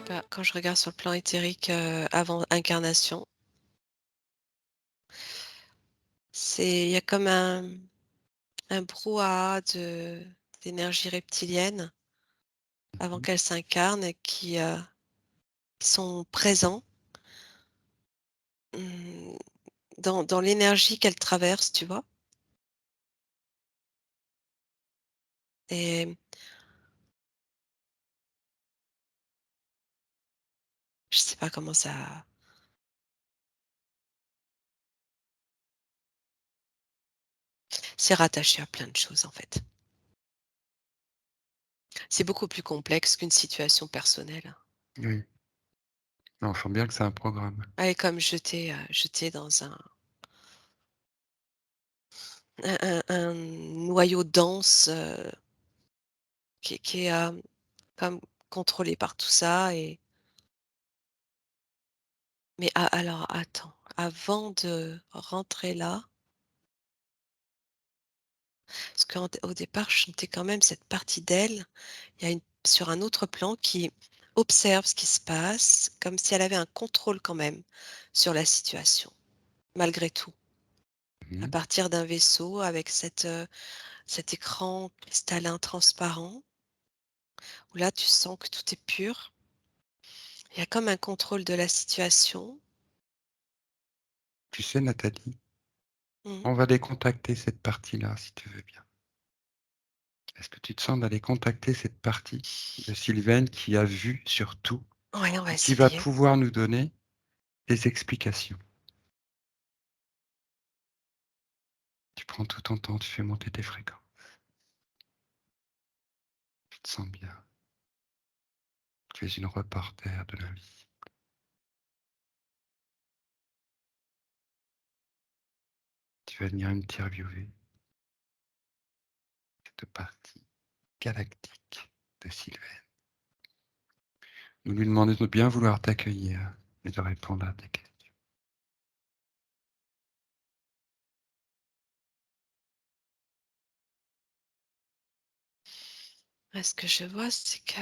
Bah, quand je regarde sur le plan éthérique, avant incarnation, il y a comme un brouhaha d'énergie reptilienne avant Mmh. qu'elle s'incarne qui sont présents, mmh, dans l'énergie qu'elle traverse, tu vois? Et je sais pas comment ça c'est rattaché à plein de choses, en fait. C'est beaucoup plus complexe qu'une situation personnelle. Oui. On sent bien que c'est un programme. Elle est comme jetée dans un noyau dense, qui est, comme contrôlé par tout ça mais alors attends, avant de rentrer là, parce qu'au départ, je sentais quand même cette partie d'elle, il y a une sur un autre plan qui observe ce qui se passe, comme si elle avait un contrôle quand même sur la situation, malgré tout. À Mmh. partir d'un vaisseau avec cet écran cristallin transparent, où là, tu sens que tout est pur. Il y a comme un contrôle de la situation. Tu sais, Nathalie, Mmh. on va aller contacter cette partie-là, si tu veux bien. Est-ce que tu te sens d'aller contacter cette partie de Sylvaine qui a vu sur tout Ouais, on va et qui va essayer. pouvoir nous donner des explications? Tu prends tout ton temps, tu fais monter tes fréquences. Tu te sens bien. Tu es une reporter de l'invisible. Tu vas venir interviewer cette partie galactique de Sylvaine. Nous lui demandons de bien vouloir t'accueillir et de répondre à tes questions. Ouais, ce que je vois, c'est que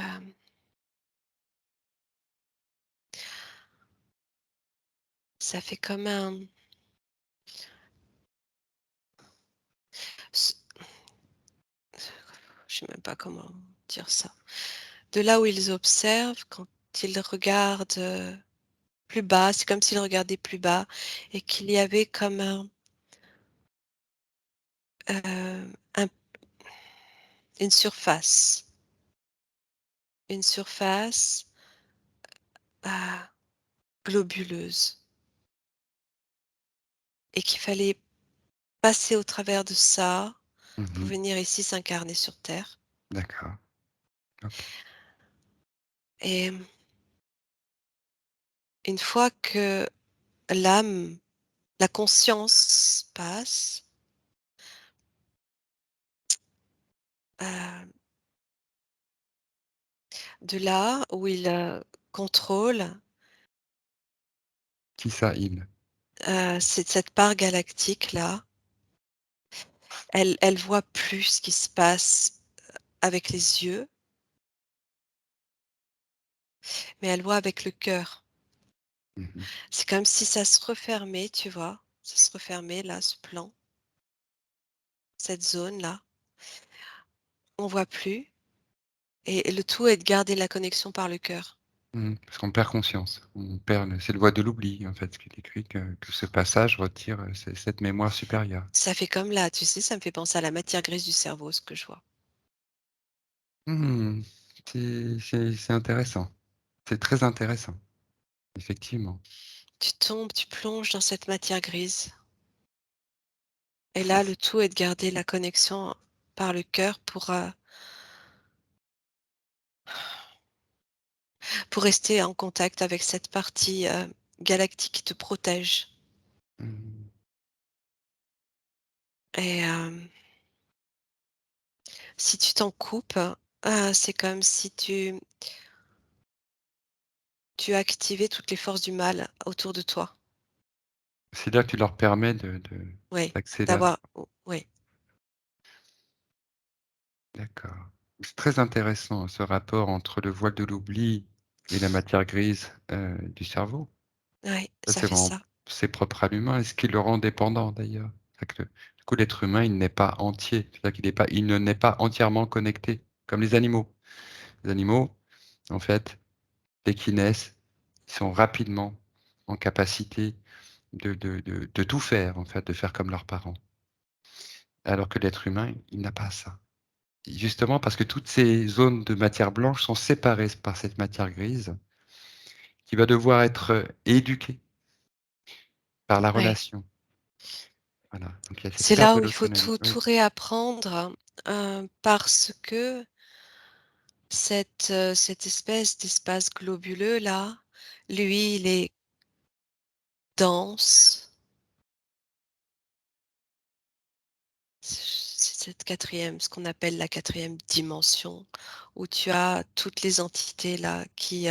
ça fait comme un s je sais même pas comment dire ça. De là où ils observent, quand ils regardent, plus bas, c'est comme s'ils regardaient plus bas et qu'il y avait comme un une surface une surface, ah, globuleuse et qu'il fallait passer au travers de ça pour Mmh. venir ici s'incarner sur terre D'accord. OK. et une fois que l'âme, la conscience passe, heu, de là où il, contrôle, Qui ça, il? c'est cette part galactique-là, elle voit plus ce qui se passe avec les yeux, mais elle voit avec le cœur. Mmh. C'est comme si ça se refermait, tu vois? Ça se refermait là, ce plan, cette zone-là. On voit plus et le tout est de garder la connexion par le cœur. Mmh. Parce qu'on perd conscience. On perd le c'est le voie de l'oubli, en fait, ce qui est écrit que ce passage retire, cette mémoire supérieure. Ça fait comme là, tu sais, ça me fait penser à la matière grise du cerveau, ce que je vois. Mmh. C'est intéressant. C'est très intéressant, effectivement. Tu tombes, tu plonges dans cette matière grise et là, le C'est tout est de garder la connexion par le cœur pour rester en contact avec cette partie, galactique qui te protège mmh. et si tu t'en coupes, c'est comme si tu activais toutes les forces du mal autour de toi. C'est là que tu leur permets de Oui, d'accélérer. d'avoir oui, D'accord. C'est très intéressant ce rapport entre le voile de l'oubli et la matière grise, du cerveau. Ouais, Ça, ça c'est fait vraiment ça. c'est propre à l'humain et ce qui le rend dépendant d'ailleurs. C'est que du coup, l'être humain, il n'est pas entier. C'est-à-dire il ne n'est pas entièrement connecté, comme les animaux. Les animaux, en fait, dès qu'ils naissent, ils sont rapidement en capacité de tout faire, en fait, de faire comme leurs parents. Alors que l'être humain, il n'a pas ça. Justement parce que toutes ces zones de matière blanche sont séparées par cette matière grise qui va devoir être, éduquée par la Ouais. relation. Voilà, donc il y a cette C'est perte là de où il faut l'autonomie. tout Oui. réapprendre, parce que cette espèce d'espace globuleux là, lui, il est dense. C'est cette quatrième, ce qu'on appelle la quatrième dimension, où tu as toutes les entités là qui,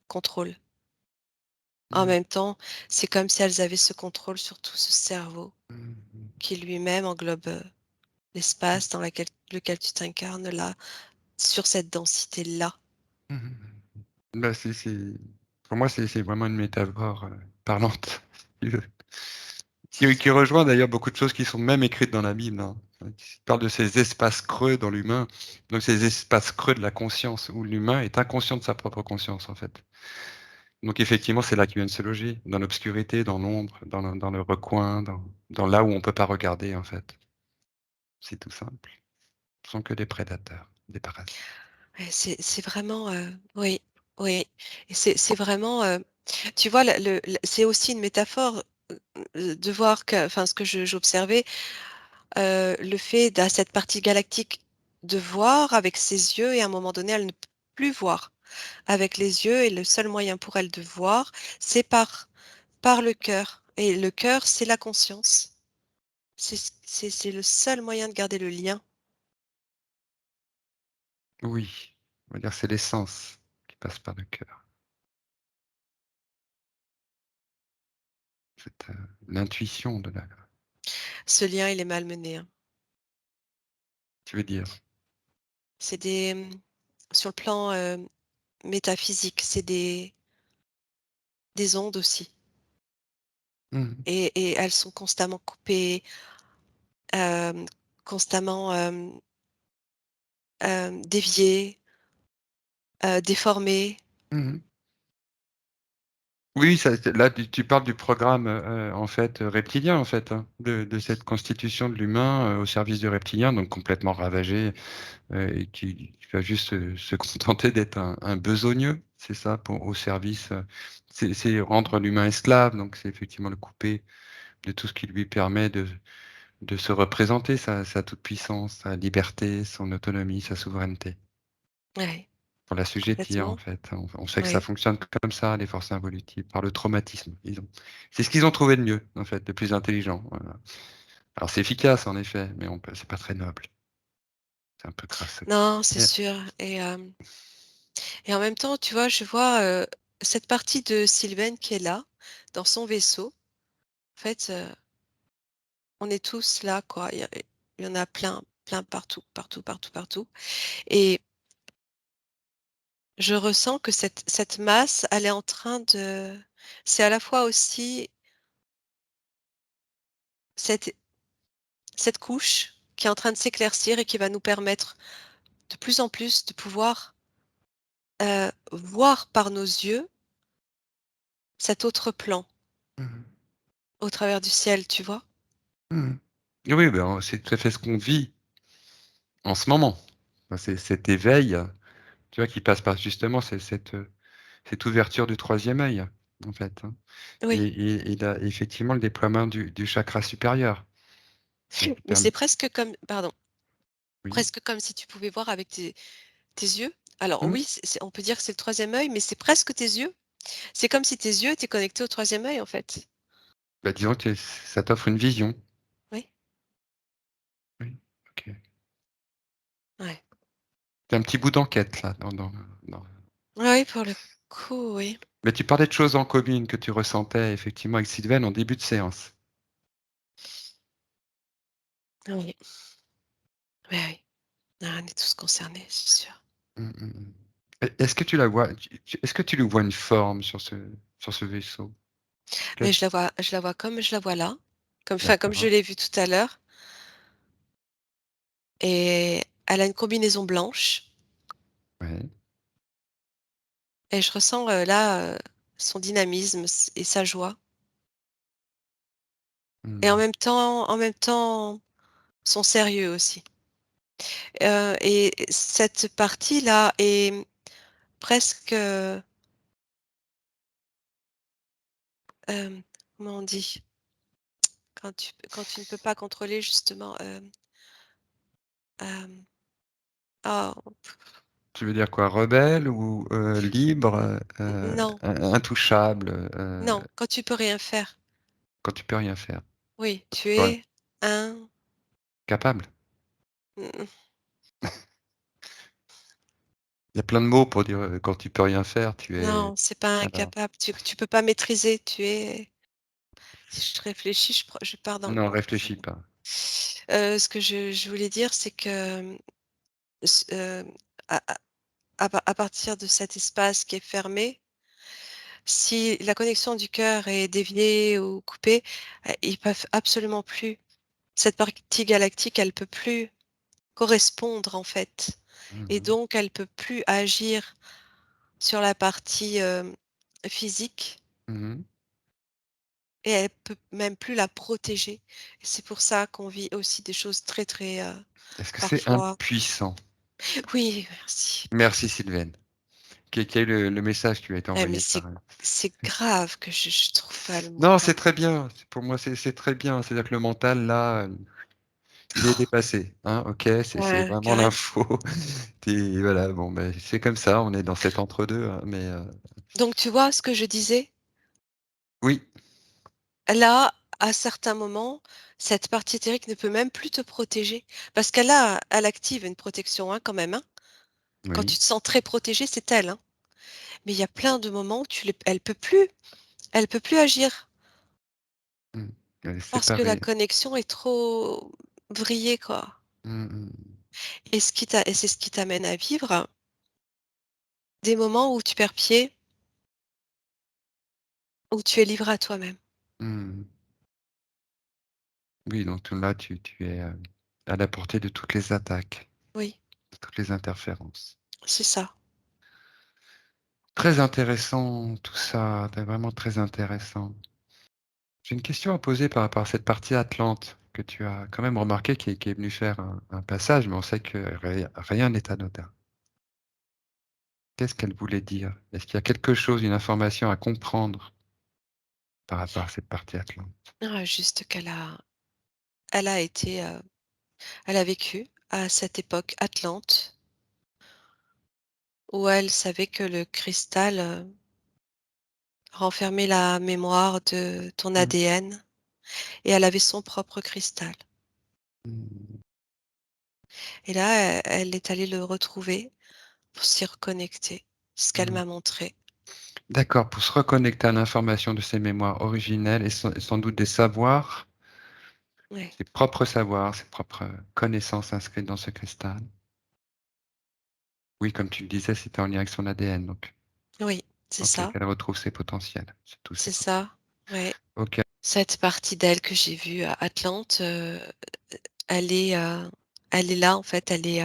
contrôlent. En Mmh. même temps, c'est comme si elles avaient ce contrôle sur tout ce cerveau Mmh mh. qui lui-même englobe, l'espace dans lequel tu t'incarnes là, sur cette densité-là. Mmh mh. Bah, c'est pour moi, c'est vraiment une métaphore, parlante, si tu veux. Qui rejoint d'ailleurs beaucoup de choses qui sont même écrites dans la Bible, hein. Qui parle de ces espaces creux dans l'humain, donc ces espaces creux de la conscience, où l'humain est inconscient de sa propre conscience, en fait. Donc effectivement, c'est là qu'il vient de se loger, dans l'obscurité, dans l'ombre, dans le recoin, dans là où on peut pas regarder, en fait. C'est tout simple. Ce sont que des prédateurs, des parasites. Ouais, c'est vraiment, oui, oui, et c'est vraiment, tu vois, le c'est aussi une métaphore, de voir que enfin, ce que j'observais, le fait à cette partie galactique de voir avec ses yeux et à un moment donné, elle ne peut plus voir avec les yeux et le seul moyen pour elle de voir, c'est par le cœur et le cœur, c'est la conscience. C'est le seul moyen de garder le lien. Oui, on va dire c'est l'essence qui passe par le cœur. C'est, l'intuition de la Ce lien, il est malmené, hein. tu veux dire? C'est des, sur le plan, métaphysique, c'est des ondes aussi Mmh mh. et elles sont constamment coupées, hem, constamment, déviées, déformées. Mmh mh. Oui, ça c'est là tu parles du programme, en fait, reptilien, en fait, hein, de cette constitution de l'humain, au service du reptilien, donc complètement ravagé, et qui va juste se contenter d'être un besogneux, c'est ça? Pour au service, c'est rendre l'humain esclave, donc c'est effectivement le couper de tout ce qui lui permet de se représenter sa toute-puissance, sa liberté, son autonomie, sa souveraineté. Ouais, Pour l'assujettir, en complètement. fait. On sait que ça Oui. fonctionne comme ça, les forces involutives, par le traumatisme. C'est ce qu'ils ont trouvé de mieux, en fait, de plus intelligent, voilà. Alors c'est efficace, en effet, mais on peut c'est pas très noble. C'est un peu crasseux. Non, c'est Et sûr et en même temps, tu vois, je vois, cette partie de Sylvaine qui est là, dans son vaisseau. En fait, on est tous là, quoi. Il y en a plein, plein partout, partout, partout, partout et je ressens que cette masse, elle est en train de c'est à la fois aussi cette cette couche qui est en train de s'éclaircir et qui va nous permettre de plus en plus de pouvoir, voir par nos yeux cet autre plan mmh mh. au travers du ciel, tu vois? Mmh mh. Oui, ben, c'est tout à fait ce qu'on vit en ce moment. Enfin, c'est cet éveil, tu vois, qui passe par justement cette ouverture du troisième œil, en fait, hein, Oui, et là, effectivement, le déploiement du chakra supérieur, qui mais permet c'est presque comme pardon, oui? presque comme si tu pouvais voir avec tes yeux. Alors Mmh. oui, c'est on peut dire que c'est le troisième œil, mais c'est presque tes yeux. C'est comme si tes yeux étaient connectés au troisième œil, en fait. Bah, disons que ça t'offre une vision. Oui, Oui, OK. ouais. Tu un petit bout d'enquête là dans Oui, pour le coup, oui. mais tu parlais de choses en commune que tu ressentais effectivement avec Sylvaine en début de séance. Oui, oui, oui. Ah, on est tous concernés, c'est sûr. Mmh mh mh. Est-ce que tu la vois, est-ce que tu lui vois une forme sur ce vaisseau? Mais Quel je la vois comme je la vois là, comme je D'accord, l'ai vue tout à l'heure, et elle a une combinaison blanche ouais. et je ressens, là, son dynamisme et sa joie, et Mmh. en même temps, son sérieux aussi. Et cette partie-là est presque, comment on dit? Quand tu ne peux pas contrôler justement, hem, oh, Tu veux dire quoi? Rebelle ou, libre, non, intouchable, non, quand tu peux rien faire. quand tu peux rien faire? Oui, Quand tu tu peux rien es un capable? mmh, Il y a plein de mots pour dire, quand tu peux rien faire, tu es non, c'est pas alors incapable, tu peux pas maîtriser, tu es si je réfléchis, je pars dans non, réfléchis pas. ce que je voulais dire, c'est que, s à partir de cet espace qui est fermé, si la connexion du cœur est déviée ou coupée, ils peuvent absolument plus cette partie galactique, elle peut plus correspondre, en fait, Mmh et mh. donc elle peut plus agir sur la partie, physique, Mmh. et elle peut même plus la protéger. Et c'est pour ça qu'on vit aussi des choses très, très, Est-ce que c'est parfois impuissant? oui, merci. Merci Sylvaine. Quel est le message qui lui a été Mais envoyé par, c'est grave que je trouve pas le mot, non, quoi. c'est très bien. Pour moi, c'est très bien. C'est-à-dire que le mental là, il est dépassé, hein, OK? C'est Ouais, vraiment carrément. l'info. Tu voilà, bon, ben, c'est comme ça, on est dans cet entre-deux, hein, mais Donc tu vois ce que je disais? oui, Là, à certains moments, cette partie éthérique ne peut même plus te protéger parce elle active une protection, hein, quand même, hein. Quand oui, tu te sens très protégé, c'est elle, hein. Mais il y a plein de moments où elle peut plus agir mmh, elle est parce que la séparée. connexion est trop vrillée, quoi. Mmh mh. Et c'est ce qui t'amène à vivre des moments où tu perds pied, où tu es livré à toi-même. Mmh. Oui, donc là, tu es, à la portée de toutes les attaques, Oui, de toutes les interférences. c'est ça. Très intéressant tout ça, tu vraiment très intéressant. J'ai une question à poser par rapport à cette partie Atlante que tu as quand même remarqué qui est venue faire un passage, mais on sait que rien n'est anodin. Qu'est-ce qu'elle voulait dire? Est-ce qu'il y a quelque chose, une information à comprendre par rapport à cette partie Atlante? Juste elle a été, elle a vécu à cette époque atlante où elle savait que le cristal, renfermait la mémoire de ton Mmh. ADN, et elle avait son propre cristal. Mmh. Et là, elle est allée le retrouver pour s'y reconnecter. Ce qu'elle Mmh. m'a montré. D'accord, pour se reconnecter à l'information de ses mémoires originelles et sans doute des savoirs, Ouais. ses propres savoirs, ses propres connaissances inscrites dans ce cristal. Oui, comme tu le disais, c'était en lien avec son ADN, donc Oui, c'est OK, ça, qu'elle retrouve ses potentiels, tous ses c'est potentiels. ça, ouais. OK, Cette partie d'elle que j'ai vue à Atlante, elle est, elle est là, en fait, elle est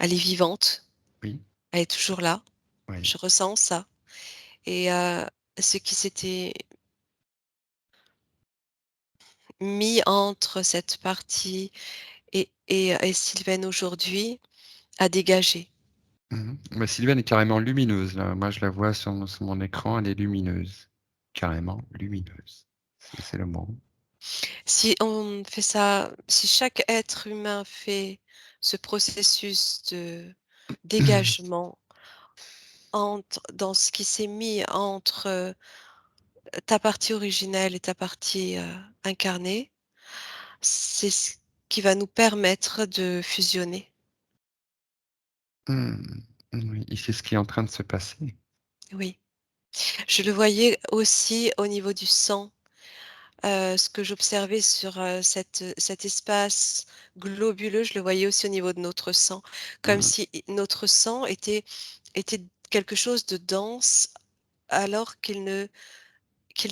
vivante, oui, elle est toujours là. oui. Je ressens ça, et ce qui s'était mis entre cette partie et Sylvaine aujourd'hui a dégagé. Mmh. Bah, Sylviane est carrément lumineuse, là. Moi, je la vois sur mon écran, elle est lumineuse. Carrément lumineuse. C'est le mot. Si on fait ça, si chaque être humain fait ce processus de dégagement dans ce qui s'est mis entre, ta partie originelle et ta partie, incarnée, c'est ce qui va nous permettre de fusionner. Mmh. Oui, et c'est ce qui est en train de se passer. Oui. Je le voyais aussi au niveau du sang. Ce que j'observais sur, cet espace globuleux, je le voyais aussi au niveau de notre sang, comme Mmh. si notre sang était quelque chose de dense alors qu'il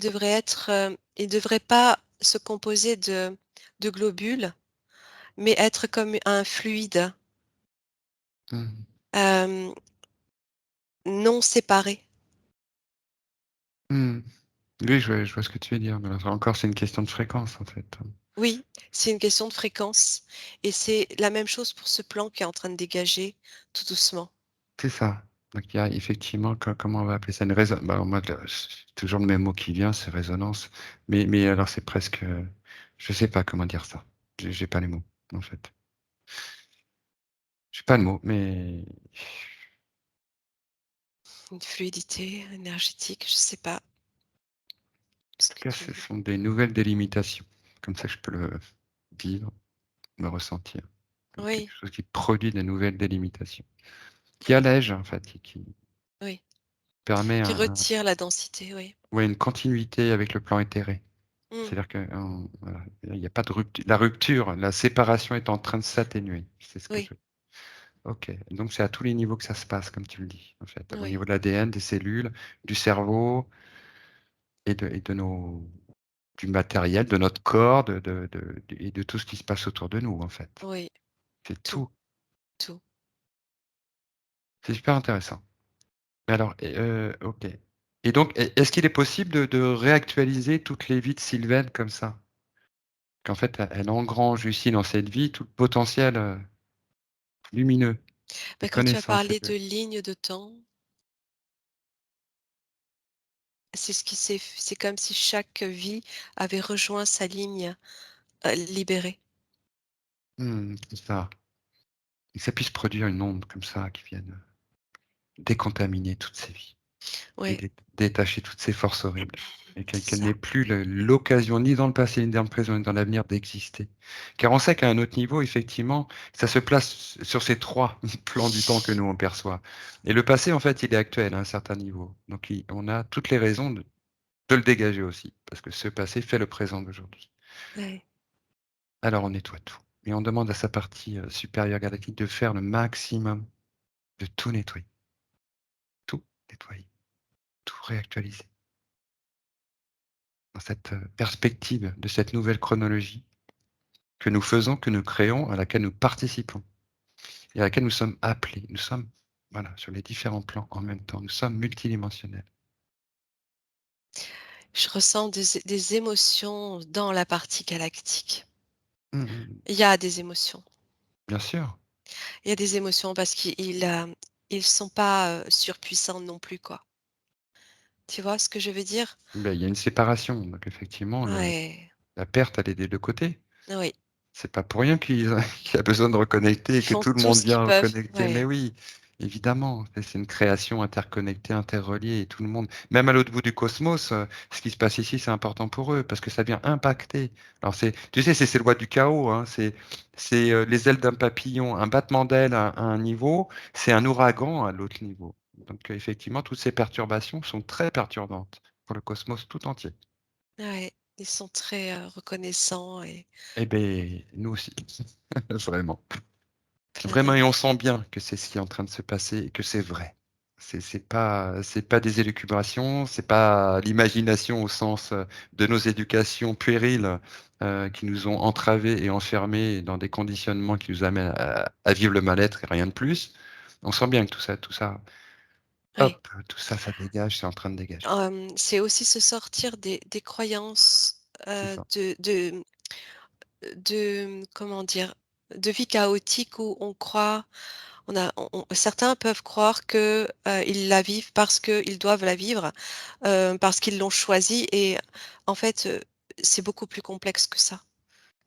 devrait être, il devrait pas se composer de globules, mais être comme un fluide, Mmh. hem, non séparé. Mmh. Oui, je vois ce que tu veux dire, mais là encore, c'est une question de fréquence, en fait. Oui, c'est une question de fréquence et c'est la même chose pour ce plan qui est en train de dégager tout doucement. C'est ça. Donc il y a effectivement, comment on va appeler ça? Une résonance. Bah, moi, c'est toujours le même mot qui vient, c'est résonance. Mais alors c'est presque, je sais pas comment dire ça. J'ai pas les mots, en fait. J'ai pas le mot, mais Une fluidité énergétique, je sais pas en ce tout que cas, tu ce sont des nouvelles délimitations. Comme ça, je peux le vivre, me ressentir. Comme quelque oui, chose qui produit des nouvelles délimitations, qui allège, en fait, et qui oui, permet qui un retire la densité, oui. ouais, une continuité avec le plan éthéré. Mmh, C'est-à-dire que, voilà, il y a pas de rupture, la séparation est en train de s'atténuer. C'est ce que oui, je OK, donc c'est à tous les niveaux que ça se passe, comme tu le dis, en fait. Au oui, niveau de l'ADN, des cellules, du cerveau et de nos du matériel, de notre corps, et de tout ce qui se passe autour de nous, en fait. oui, C'est tout, tout. tout. C'est super intéressant. Mais alors OK, et donc est-ce qu'il est possible de réactualiser toutes les vies de Sylvaine comme ça? Qu'en fait, elle engrange ici dans cette vie tout le potentiel, lumineux et Bah, quand tu as connaissance parlé de lignes de temps, c'est ce qui c'est comme si chaque vie avait rejoint sa ligne, libérée. c'est ça, et que ça puisse produire une onde comme ça qui vienne décontaminer toutes ces vies et Oui, détacher toutes ces forces horribles et qu'elle n'ait plus l'occasion ni dans le passé, ni dans le présent, ni dans l'avenir d'exister. Car on sait qu'à un autre niveau, effectivement, ça se place sur ces 3 plans du temps que nous on perçoit, et le passé, en fait, il est actuel à un certain niveau. Donc on a toutes les raisons de le dégager aussi, parce que ce passé fait le présent d'aujourd'hui. ouais. Alors on nettoie tout et on demande à sa partie, supérieure galactique de faire le maximum, de tout nettoyer, tout nettoyer, tout réactualiser dans cette, perspective de cette nouvelle chronologie que nous faisons, que nous créons, à laquelle nous participons et à laquelle nous sommes appelés. Nous sommes, voilà, sur les différents plans en même temps. Nous sommes multidimensionnels. Je ressens des émotions dans la partie galactique. Mmh mh. Il y a des émotions. Bien sûr, Il y a des émotions parce ils sont pas, surpuissants non plus, quoi. Tu vois ce que je veux dire? il y a une séparation, donc effectivement Ouais, la perte, elle est des 2 côtés. oui. C'est pas pour rien qu'il qu'il a besoin de reconnecter Ils et que font tout le tout monde ce qu'ils vient peuvent. reconnecter. Mais Ouais, oui, évidemment, c'est une création interconnectée, interreliée, et tout le monde, même à l'autre bout du cosmos, ce qui se passe ici, c'est important pour eux parce que ça vient impacter. Alors c'est, tu sais, c'est ces lois du chaos, hein, c'est les ailes d'un papillon, un battement d'aile à un niveau, c'est un ouragan à l'autre niveau. Donc effectivement, toutes ces perturbations sont très perturbantes pour le cosmos tout entier. ouais. Ils sont très, reconnaissants et Eh beh, nous aussi, vraiment. Vraiment, clairement. et on sent bien que c'est ce qui est en train de se passer et que c'est vrai. C'est pas des élucubrations, c'est pas l'imagination au sens, de nos éducations puériles, qui nous ont entravés et enfermés dans des conditionnements qui nous amènent à vivre le mal-être et rien de plus. On sent bien que tout ça, Oui. hop, tout ça, ça dégage, c'est en train de dégager. C'est aussi se sortir des croyances, C'est ça. comment dire? De vie chaotique où on croit on certains peuvent croire que, ils la vivent parce qu'ils doivent la vivre, parce qu'ils l'ont choisie et en fait, c'est beaucoup plus complexe que ça.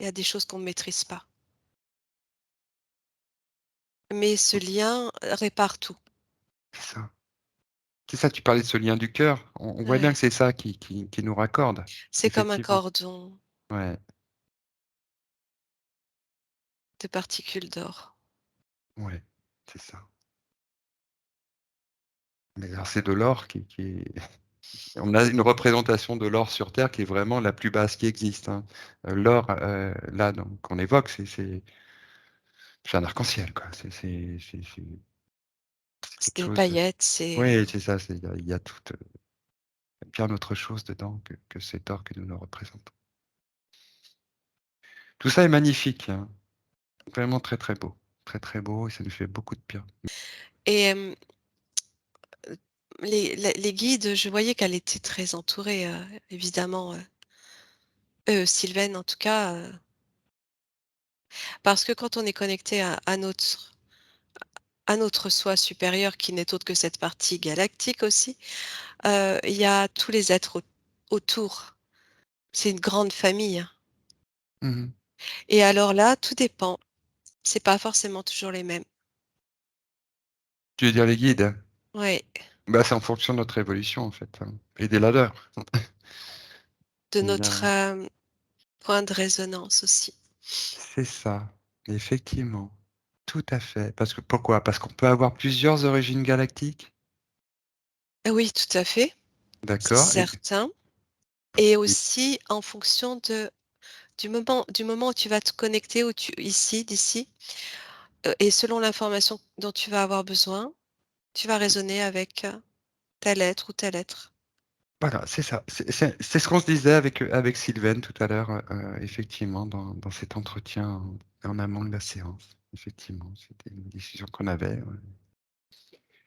Il y a des choses qu'on ne maîtrise pas. Mais ce lien, répare tout. C'est ça. C'est ça, tu parlais de ce lien du cœur. On voit bien Ouais. que c'est ça qui nous raccorde, C'est comme un effectivement. cordon Ouais, de particules d'or. ouais, c'est ça. Mais alors c'est de l'or qui est On a une représentation de l'or sur Terre qui est vraiment la plus basse qui existe, hein. L'or, là donc qu'on évoque, c'est un arc-en-ciel, quoi. C'est C'est quelque des chose de paillettes, c'est oui, c'est ça, il y a tout, bien autre chose dedans que cet or que nous nous représentons. Tout ça est magnifique, hein, vraiment très, très beau et ça nous fait beaucoup de bien. et les guides, je voyais qu'elle était très entourée, évidemment, Sylvaine en tout cas, parce que quand on est connecté à notre soi supérieur qui n'est autre que cette partie galactique aussi, il y a tous les êtres autour. C'est une grande famille, hein. Mmh mh. Et alors là, tout dépend. C'est pas forcément toujours les mêmes. Tu veux dire les guides? Ouais, Bah, c'est en fonction de notre évolution, en fait, hein, et des leurs. de Il y notre, a point de résonance aussi. c'est ça, effectivement, tout à fait. Parce que pourquoi? Parce qu'on peut avoir plusieurs origines galactiques? Oui, tout à fait, c'est D'accord certain. Et et aussi en fonction du moment où tu vas te connecter, où tu ici, d'ici, et selon l'information dont tu vas avoir besoin, tu vas raisonner avec, tel être ou tel être. voilà, c'est ça. C'est ce qu'on se disait avec Sylvaine tout à l'heure, effectivement, dans cet entretien en amont de la séance. Effectivement, c'était une discussion qu'on avait, ouais.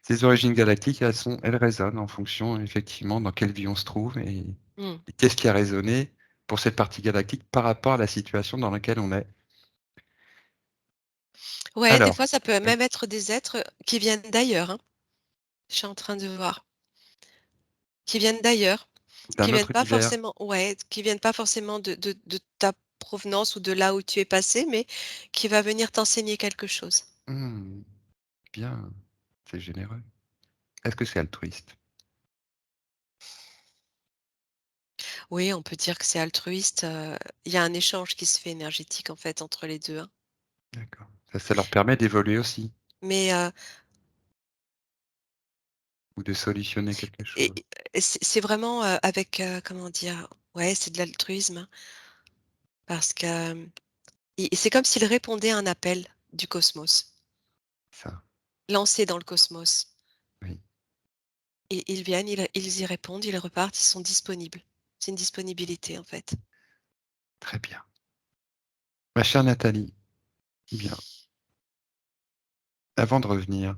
Ces origines galactiques, elles résonnent en fonction, effectivement, dans quelle vie on se trouve Mmh. et qu'est-ce qui a résonné pour cette partie galactique par rapport à la situation dans laquelle on est. Ouais, des Alors, fois, ça peut oui, même être des êtres qui viennent d'ailleurs, hein. Je suis en train de voir. Qui viennent d'ailleurs, qui d'un viennent autre pas univers. forcément ouais, qui viennent pas forcément de ta provenance ou de là où tu es passé, mais qui va venir t'enseigner quelque chose. Mmh, bien, c'est généreux. Est-ce que c'est altruiste? Oui, on peut dire que c'est altruiste, il y a un échange qui se fait énergétique, en fait, entre les 2, hein. D'accord. Ça leur permet d'évoluer aussi Mais, ou de solutionner quelque et chose. et c'est vraiment, avec, comment dire? Ouais, c'est de l'altruisme, hein, parce que, i c'est comme s'il répondait à un appel du cosmos, Ça, lancé dans le cosmos. oui, Et ils viennent, ils y répondent, ils repartent, ils sont disponibles. C'est une disponibilité, en fait. très bien. Ma chère Nathalie, bien, avant de revenir